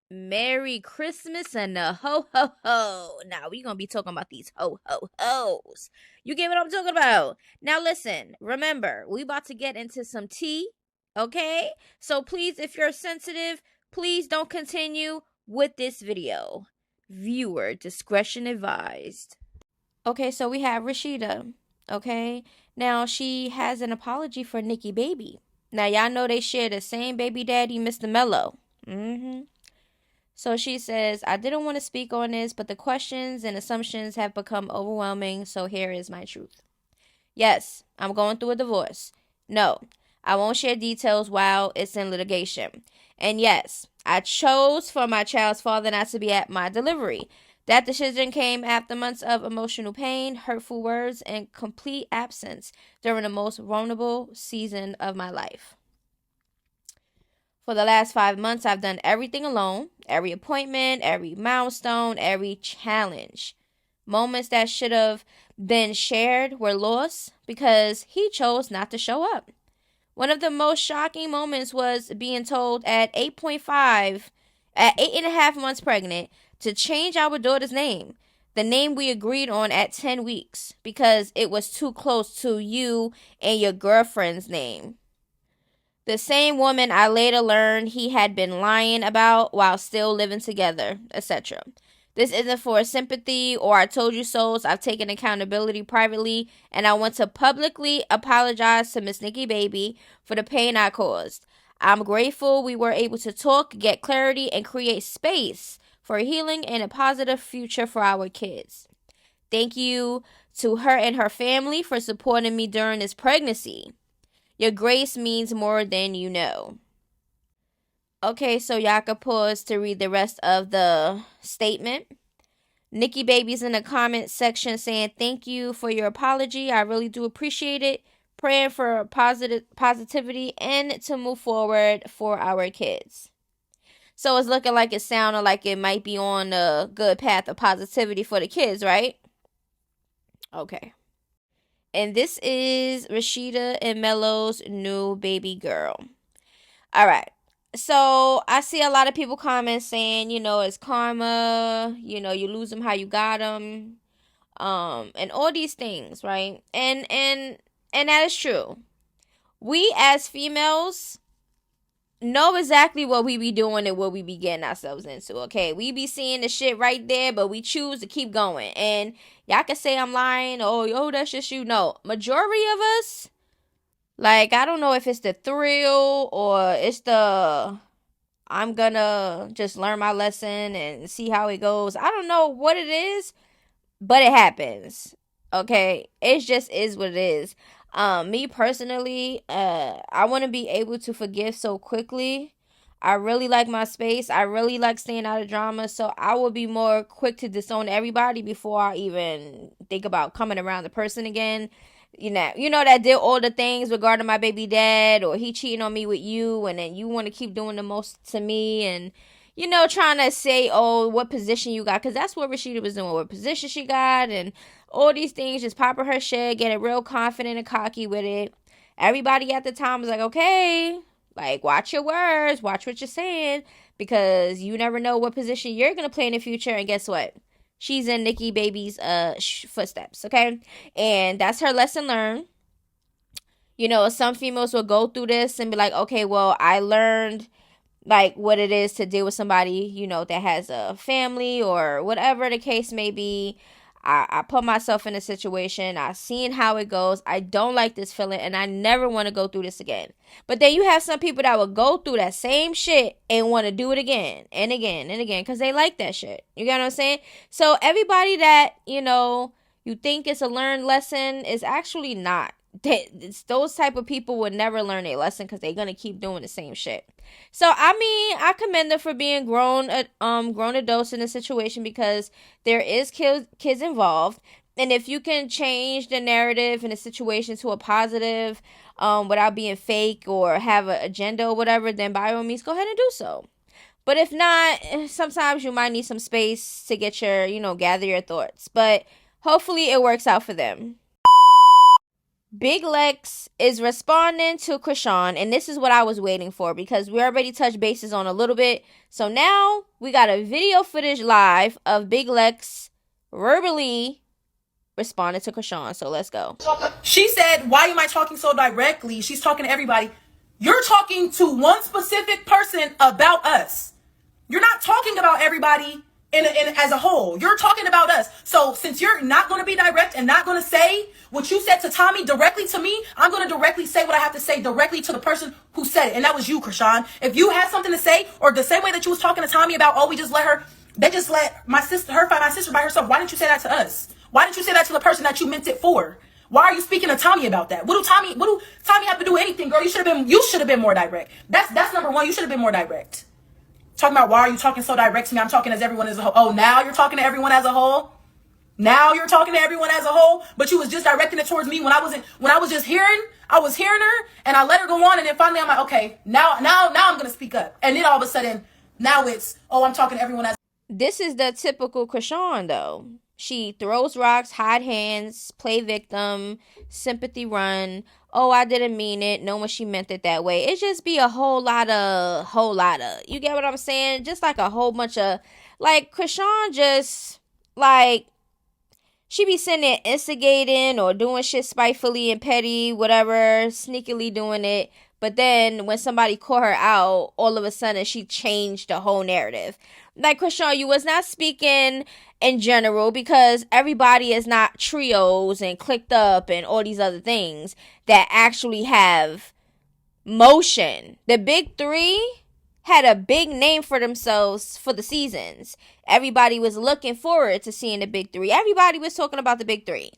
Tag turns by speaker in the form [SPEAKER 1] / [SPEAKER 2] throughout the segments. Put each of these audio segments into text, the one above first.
[SPEAKER 1] Merry Christmas and a ho ho ho. Now we gonna be talking about these ho ho ho's. You get what I'm talking about? Now listen, remember, we about to get into some tea, okay? So please, if you're sensitive, please don't continue with this video. Viewer discretion advised. Okay, so we have Rashida, okay? Now she has an apology for Nikki Baby. Now y'all know they share the same baby daddy, Mr. Mello. So she says, I didn't want to speak on this, but the questions and assumptions have become overwhelming, so here is my truth. Yes, I'm going through a divorce. No, I won't share details while it's in litigation. And yes, I chose for my child's father not to be at my delivery. That decision came after months of emotional pain, hurtful words, and complete absence during the most vulnerable season of my life. For the last 5 months, I've done everything alone. Every appointment, every milestone, every challenge. Moments that should have been shared were lost because he chose not to show up. One of the most shocking moments was being told at 8.5 months pregnant, to change our daughter's name. The name we agreed on at 10 weeks because it was too close to you and your girlfriend's name. The same woman I later learned he had been lying about while still living together, etc. This isn't for sympathy or I told you so's. I've taken accountability privately, and I want to publicly apologize to Miss Nikki Baby for the pain I caused. I'm grateful we were able to talk, get clarity, and create space for healing and a positive future for our kids. Thank you to her and her family for supporting me during this pregnancy. Your grace means more than you know. Okay, so y'all can pause to read the rest of the statement. Nikki Baby's in the comment section saying, thank you for your apology. I really do appreciate it. Praying for positivity and to move forward for our kids. So it's looking like it sounded like it might be on a good path of positivity for the kids, right? Okay. And this is Rashida and Mello's new baby girl. All right. So I see a lot of people comment saying, it's karma, you lose them how you got them, and all these things, right? And that is true. We as females know exactly what we be doing and what we be getting ourselves into, okay? We be seeing the shit right there, but we choose to keep going. And y'all can say I'm lying, yo, that's just you. No, majority of us, like, I don't know if it's the thrill or it's the I'm gonna just learn my lesson and see how it goes. I don't know what it is, but it happens. Okay, it just is what it is. Me personally, I want to be able to forgive so quickly. I really like my space. I really like staying out of drama, so I will be more quick to disown everybody before I even think about coming around the person again. That did all the things regarding my baby dad, or he cheating on me with you, and then you want to keep doing the most to me, and trying to say, oh, what position you got, because that's what Rashida was doing, what position she got, and all these things, just popping her shit, getting real confident and cocky with it. Everybody at the time was like, okay, like, watch your words, watch what you're saying, because you never know what position you're going to play in the future, and guess what? She's in Nikki Baby's footsteps, okay? And that's her lesson learned. Some females will go through this and be like, okay, well, I learned like what it is to deal with somebody, that has a family or whatever the case may be. I put myself in a situation. I've seen how it goes. I don't like this feeling and I never want to go through this again. But then you have some people that will go through that same shit and want to do it again and again and again because they like that shit. You get what I'm saying? So everybody that, you think it's a learned lesson is actually not. Those type of people would never learn a lesson because they're going to keep doing the same shit. So, I commend them for being grown adults in the situation because there is kids involved. And if you can change the narrative in a situation to a positive, without being fake or have an agenda or whatever, then by all means, go ahead and do so. But if not, sometimes you might need some space to get gather your thoughts. But hopefully it works out for them. Big Lex is responding to Chrisean, and this is what I was waiting for because we already touched bases on a little bit. So now we got a video footage live of Big Lex verbally responding to Chrisean. So let's go.
[SPEAKER 2] She said, why am I talking so directly? She's talking to everybody. You're talking to one specific person about us. You're not talking about everybody in as a whole. You're talking about us. So since you're not going to be direct and not going to say what you said to Tommy directly to me, I'm going to directly say what I have to say directly to the person who said it. And that was you, Chrisean. If you had something to say, or the same way that you was talking to Tommy about, oh, they just let my sister find my sister by herself. Why didn't you say that to us? Why didn't you say that to the person that you meant it for? Why are you speaking to Tommy about that? What do Tommy have to do with anything, girl? You should have been more direct. That's number one. You should have been more direct. Talking about why are you talking so direct to me? I'm talking as everyone as a whole. Oh, now you're talking to everyone as a whole? Now you're talking to everyone as a whole? But you was just directing it towards me when I was just hearing her and I let her go on, and then finally I'm like, okay, now I'm gonna speak up. And then all of a sudden, now it's, oh, I'm talking to everyone as.
[SPEAKER 1] This is the typical Chrisean though. She throws rocks, hide hands, play victim, sympathy run. Oh, I didn't mean it. Knowing she meant it that way. It just be a whole lot of. You get what I'm saying? Just like a whole bunch of, like, Chrisean just, like, she be sitting there instigating or doing shit spitefully and petty, whatever, sneakily doing it. But then when somebody caught her out, all of a sudden she changed the whole narrative. Like, Chrisean, you was not speaking in general because everybody is not trios and clicked up and all these other things that actually have motion. The big three had a big name for themselves for the seasons. Everybody was looking forward to seeing the big three. Everybody was talking about the big three.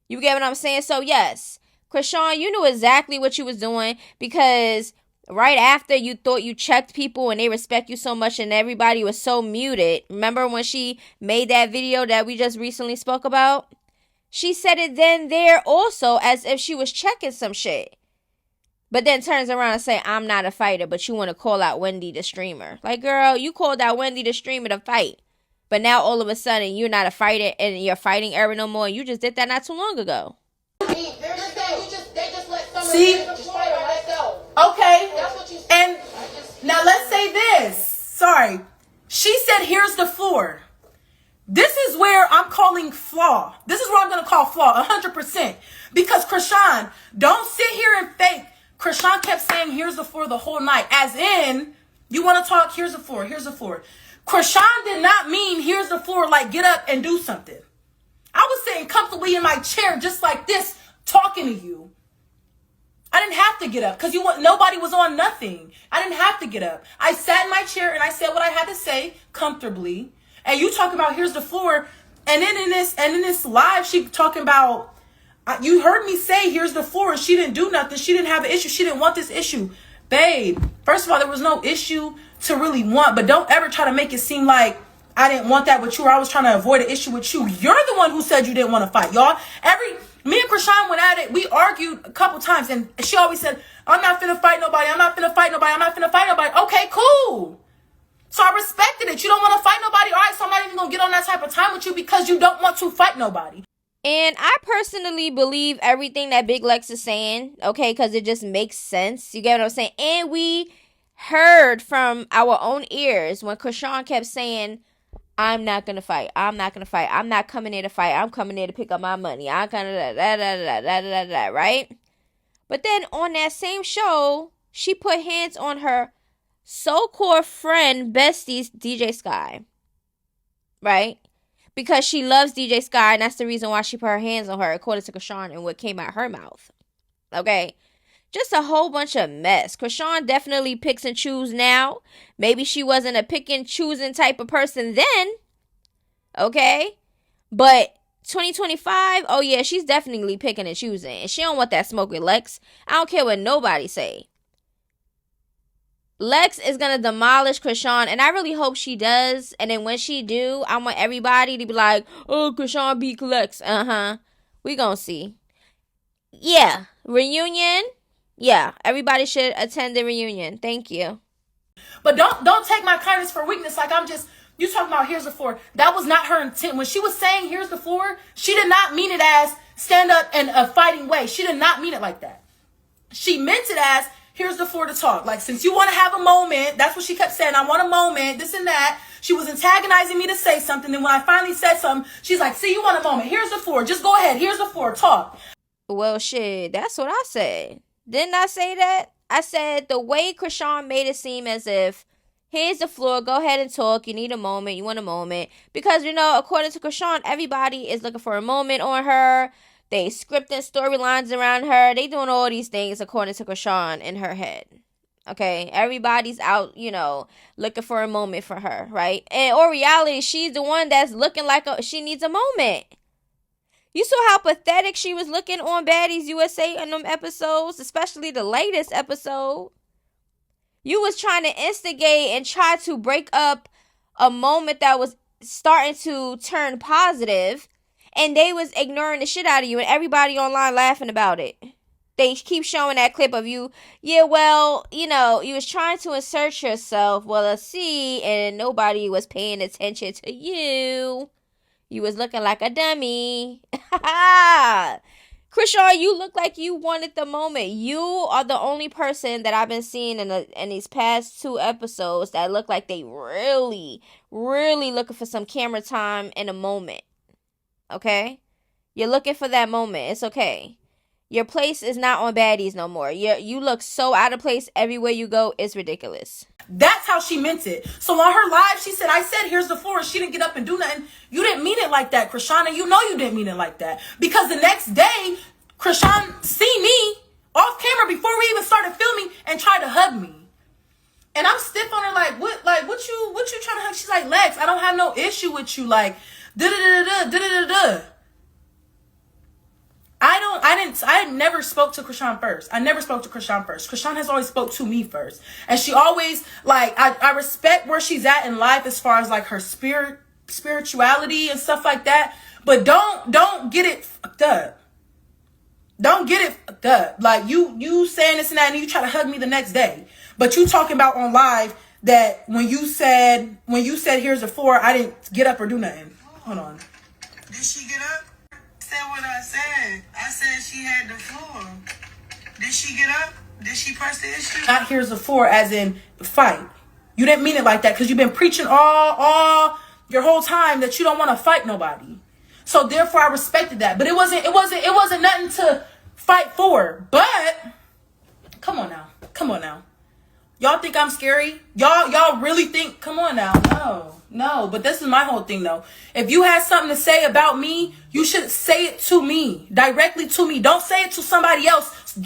[SPEAKER 1] You get what I'm saying? So yes, Chrisean, you knew exactly what you was doing because right after you thought you checked people and they respect you so much and everybody was so muted. Remember when she made that video that we just recently spoke about? She said it then there also as if she was checking some shit. But then turns around and say, I'm not a fighter, but you want to call out Wendy the streamer. Like, girl, you called out Wendy the streamer to fight. But now all of a sudden you're not a fighter and you're fighting era no more. You just did that not too long ago.
[SPEAKER 2] See? Okay. And now let's say this. Sorry. She said, here's the floor. This is where I'm calling flaw. This is where I'm going to call flaw 100%. Because Chrisean, don't sit here and fake. Chrisean kept saying, here's the floor the whole night. As in, you want to talk, here's the floor, here's the floor. Chrisean did not mean, here's the floor, like get up and do something. I was sitting comfortably in my chair just like this, talking to you. I didn't have to get up because nobody was on nothing. I didn't have to get up. I sat in my chair and I said what I had to say comfortably. And you talk about here's the floor. And then in this live, she talking about, you heard me say here's the floor, and she didn't do nothing. She didn't have an issue. She didn't want this issue. Babe, first of all, there was no issue to really want, but don't ever try to make it seem like I didn't want that with you or I was trying to avoid an issue with you. You're the one who said you didn't want to fight, y'all. Me and Chrisean went at it. We argued a couple times, and she always said, I'm not finna fight nobody. I'm not finna fight nobody. I'm not finna fight nobody. Okay, cool. So I respected it. You don't want to fight nobody? All right, so I'm not even going to get on that type of time with you because you don't want to fight nobody.
[SPEAKER 1] And I personally believe everything that Big Lex is saying, okay, because it just makes sense. You get what I'm saying? And we heard from our own ears when Chrisean kept saying, I'm not going to fight. I'm not going to fight. I'm not coming here to fight. I'm coming here to pick up my money. I'm kind of right? But then on that same show, she put hands on her so-called friend, bestie, DJ Sky. Right? Because she loves DJ Sky, and that's the reason why she put her hands on her, according to Chrisean and what came out her mouth. Okay? Just a whole bunch of mess. Chrisean definitely picks and chooses now. Maybe she wasn't a pick and choosing type of person then. Okay? But 2025, oh yeah, she's definitely picking and choosing. And she don't want that smoke with Lex. I don't care what nobody say. Lex is going to demolish Chrisean, and I really hope she does. And then when she do, I want everybody to be like, oh, Chrisean beat Lex. We gonna see. Yeah. Reunion. Yeah. Everybody should attend the reunion. Thank you.
[SPEAKER 2] But don't take my kindness for weakness. Like you talking about here's the floor. That was not her intent. When she was saying here's the floor, she did not mean it as stand up in a fighting way. She did not mean it like that. She meant it as, here's the floor to talk. Like, since you want to have a moment, that's what she kept saying. I want a moment, this and that. She was antagonizing me to say something. And when I finally said something, she's like, see, you want a moment. Here's the floor. Just go ahead. Here's the floor. Talk.
[SPEAKER 1] Well, shit, that's what I said. Didn't I say that? I said the way Chrisean made it seem as if, here's the floor, go ahead and talk. You need a moment. You want a moment. Because, according to Chrisean, everybody is looking for a moment on her. They scripting storylines around her. They doing all these things according to Chrisean in her head. Okay, everybody's out, looking for a moment for her, right? And or reality, she's the one that's looking like she needs a moment. You saw how pathetic she was looking on Baddies USA in them episodes, especially the latest episode. You was trying to instigate and try to break up a moment that was starting to turn positive, and they was ignoring the shit out of you, and everybody online laughing about it. They keep showing that clip of you. Yeah, well, you was trying to insert yourself. Well, let's see, and nobody was paying attention to you. You was looking like a dummy. Chrisean, you look like you wanted the moment. You are the only person that I've been seeing in these past 2 episodes that look like they really, really looking for some camera time in a moment. Okay? You're looking for that moment. It's okay. Your place is not on Baddies no more. You look so out of place everywhere you go. It's ridiculous.
[SPEAKER 2] That's how she meant it. So on her live, she said, I said, here's the floor. She didn't get up and do nothing. You didn't mean it like that, Chrisean. You know you didn't mean it like that. Because the next day, Chrisean see me off camera before we even started filming and tried to hug me. And I'm stiff on her like, what you trying to hug? She's like, Lex, I don't have no issue with you. Like, da-da-da-da-da-da-da-da. I never spoke to Chrisean first. I never spoke to Chrisean first. Chrisean has always spoke to me first. And she always, like, I respect where she's at in life as far as, like, her spirituality and stuff like that. But don't get it fucked up. Don't get it fucked up. Like, you saying this and that, and you try to hug me the next day. But you talking about on live that when you said here's the floor, I didn't get up or do nothing. Hold on.
[SPEAKER 3] Did she get up? Said what I said. I said she had the floor. Did she get up? Did she press the issue?
[SPEAKER 2] Not here's the floor as in fight. You didn't mean it like that because you've been preaching all your whole time that you don't want to fight nobody. So therefore I respected that. But it wasn't nothing to fight for. But come on now. Y'all think I'm scary? Y'all really think, come on now. No. But this is my whole thing though. If you had something to say about me, you should say it to me, directly to me. Don't say it to somebody else.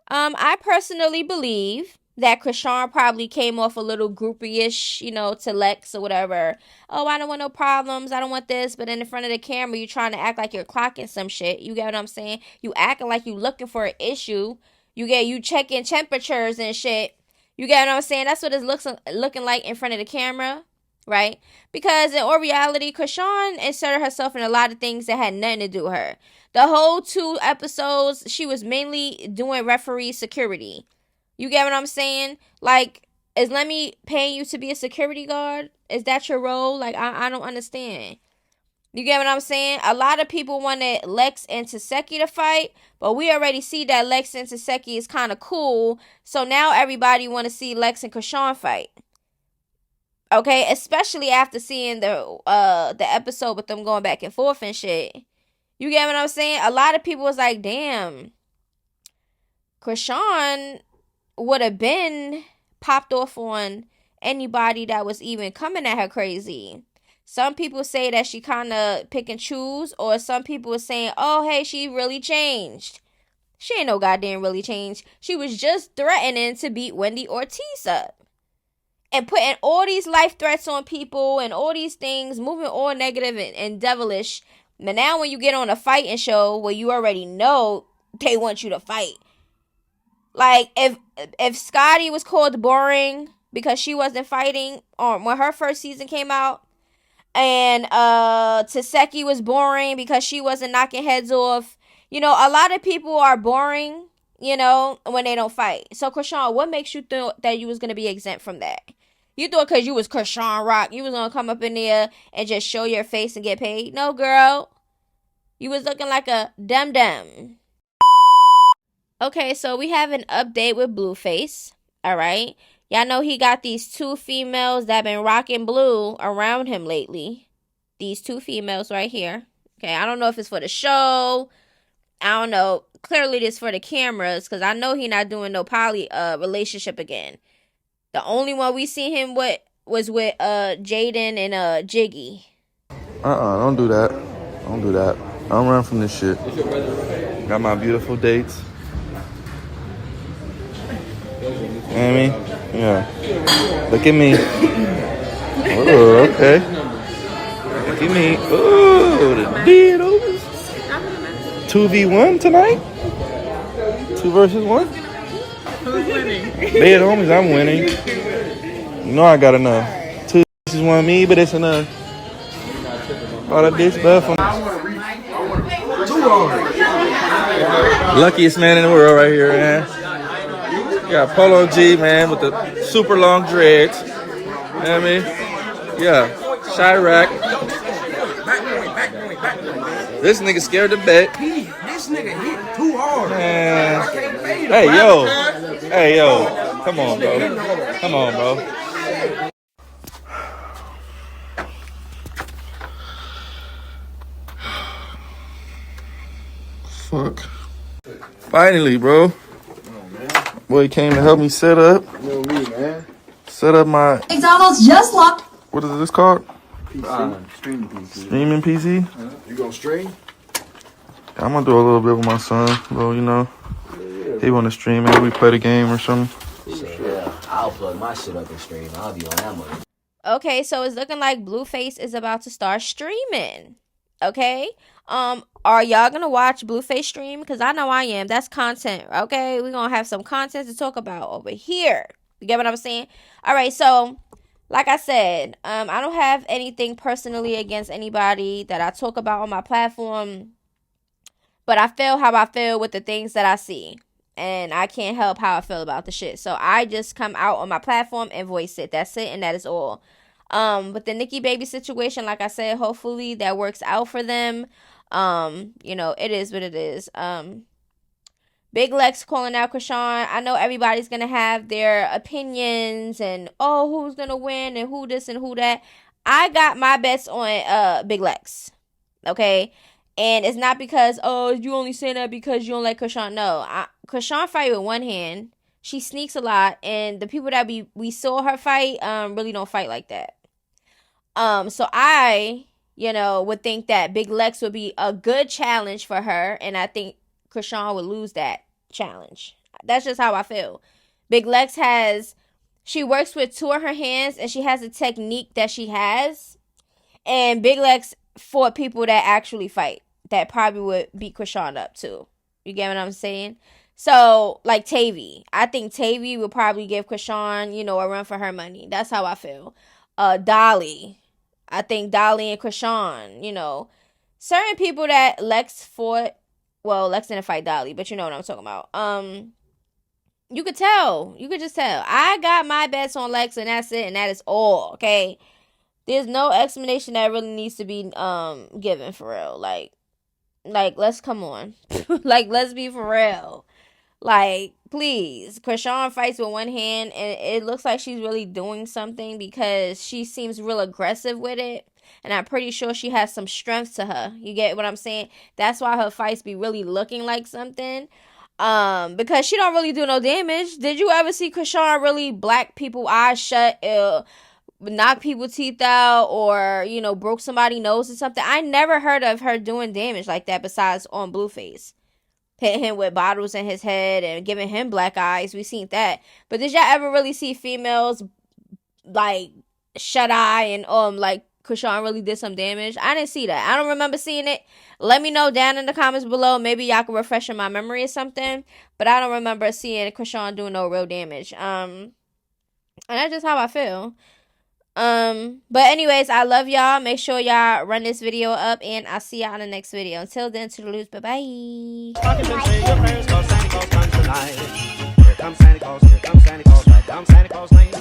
[SPEAKER 1] I personally believe that Chrisean probably came off a little groupie-ish, to Lex or whatever. Oh, I don't want no problems. I don't want this. But in front of the camera, you trying to act like you're clocking some shit. You get what I'm saying? You acting like you looking for an issue. You checking temperatures and shit. You get what I'm saying? That's what it's looking like in front of the camera, right? Because in all reality, Chrisean inserted herself in a lot of things that had nothing to do with her. The whole 2 episodes, she was mainly doing referee security. You get what I'm saying? Like, is Lemmy paying you to be a security guard? Is that your role? Like, I don't understand. You get what I'm saying? A lot of people wanted Lex and Taseki to fight, but we already see that Lex and Taseki is kind of cool. So now everybody want to see Lex and Chrisean fight. Okay, especially after seeing the episode with them going back and forth and shit. You get what I'm saying? A lot of people was like, damn, Chrisean would have been popped off on anybody that was even coming at her crazy. Some people say that she kind of pick and choose, or some people are saying, oh, hey, she really changed. She ain't no goddamn really changed. She was just threatening to beat Wendy Ortiz up. And putting all these life threats on people and all these things, moving all negative and devilish. But now when you get on a fighting show where you already know they want you to fight. Like, if Scotty was called boring because she wasn't fighting when her first season came out, and Taseki was boring because she wasn't knocking heads off. A lot of people are boring, when they don't fight. So, Chrisean, what makes you think that you was going to be exempt from that? You thought because you was Chrisean Rock, you was going to come up in there and just show your face and get paid? No, girl. You was looking like a dem. Okay, so we have an update with Blueface. All right. Y'all know he got these 2 females that been rocking blue around him lately. These 2 females right here. Okay, I don't know if it's for the show. I don't know. Clearly it is for the cameras, because I know he not doing no poly relationship again. The only one we see him with was with Jaden and Jiggy.
[SPEAKER 4] Don't do that. Don't do that. I don't run from this shit. Got my beautiful dates. You know what I mean? Yeah. Look at me. Oh, okay. Look at me. Oh, the dead overs. 2v1 tonight? 2 versus 1?
[SPEAKER 2] Who's winning?
[SPEAKER 4] Dead homies, I'm winning. You know I got enough. 2 versus 1 me, but it's enough. All of this stuff. Luckiest man in the world right here, man. You got Polo G, man, with the super long dreads. You know what I mean? Yeah. Chirac. This nigga scared to bet.
[SPEAKER 3] This nigga hit too hard.
[SPEAKER 4] Man.
[SPEAKER 3] I can't fade him.
[SPEAKER 4] Hey, yo. Hey, yo. Come on, bro. Come on, bro. Fuck. Finally, bro. Boy came to help me set up.
[SPEAKER 5] You know me, man.
[SPEAKER 4] Set up my...
[SPEAKER 6] McDonald's just locked.
[SPEAKER 4] What is this called?
[SPEAKER 5] Streaming PC.
[SPEAKER 4] Streaming PC?
[SPEAKER 5] You gonna stream?
[SPEAKER 4] I'm gonna do a little bit with my son. Well, you know, he wanna stream. Maybe we play the game or something.
[SPEAKER 7] Yeah, I'll plug my shit up and stream. I'll be on that one.
[SPEAKER 1] Okay, so it's looking like Blueface is about to start streaming. Okay? Are y'all gonna watch Blueface stream? Because I know I am. That's content, okay? We're gonna have some content to talk about over here. You get what I'm saying? All right, so like I said, I don't have anything personally against anybody that I talk about on my platform, but I feel how I feel with the things that I see, and I can't help how I feel about the shit. So I just come out on my platform and voice it. That's it, and that is all. With the Nikki baby situation, like I said, hopefully that works out for them. You know, it is what it is. Big Lex calling out Chrisean. I know everybody's gonna have their opinions and who's gonna win and who this and who that. I got my bets on Big Lex. Okay? And it's not because you only say that because you don't like Chrisean. No. Chrisean fight with one hand. She sneaks a lot, and the people that we saw her fight really don't fight like that. So I, would think that Big Lex would be a good challenge for her, and I think Chrisean would lose that challenge. That's just how I feel. Big Lex she works with 2 of her hands, and she has a technique that she has. And Big Lex fought people that actually fight, that probably would beat Chrisean up too. You get what I'm saying? So, like Tavy. I think Tavy would probably give Chrisean, a run for her money. That's how I feel. Dolly. I think Dolly and Chrisean, certain people that Lex fought. Well, Lex didn't fight Dolly, but you know what I'm talking about. You could tell. You could just tell. I got my bets on Lex, and that's it, and that is all, okay? There's no explanation that really needs to be given for real. Like let's come on. Like, let's be for real. Like, please. Chrisean fights with one hand, and it looks like she's really doing something because she seems real aggressive with it. And I'm pretty sure she has some strength to her. You get what I'm saying? That's why her fights be really looking like something. Because she don't really do no damage. Did you ever see Chrisean really black people eyes shut, knock people's teeth out, or, broke somebody's nose or something? I never heard of her doing damage like that besides on Blueface. Hit him with bottles in his head and giving him black eyes. We seen that. But did y'all ever really see females, like, shut eye and, like, Chrisean really did some damage? I didn't see that. I don't remember seeing it. Let me know down in the comments below. Maybe y'all can refresh my memory or something. But I don't remember seeing Chrisean doing no real damage. And that's just how I feel. But anyways, I love y'all. Make sure y'all run this video up, and I'll see y'all in the next video. Until then, toodaloo, bye-bye. Here comes Santa Claus, here comes Santa Claus, right down Santa Claus Lane.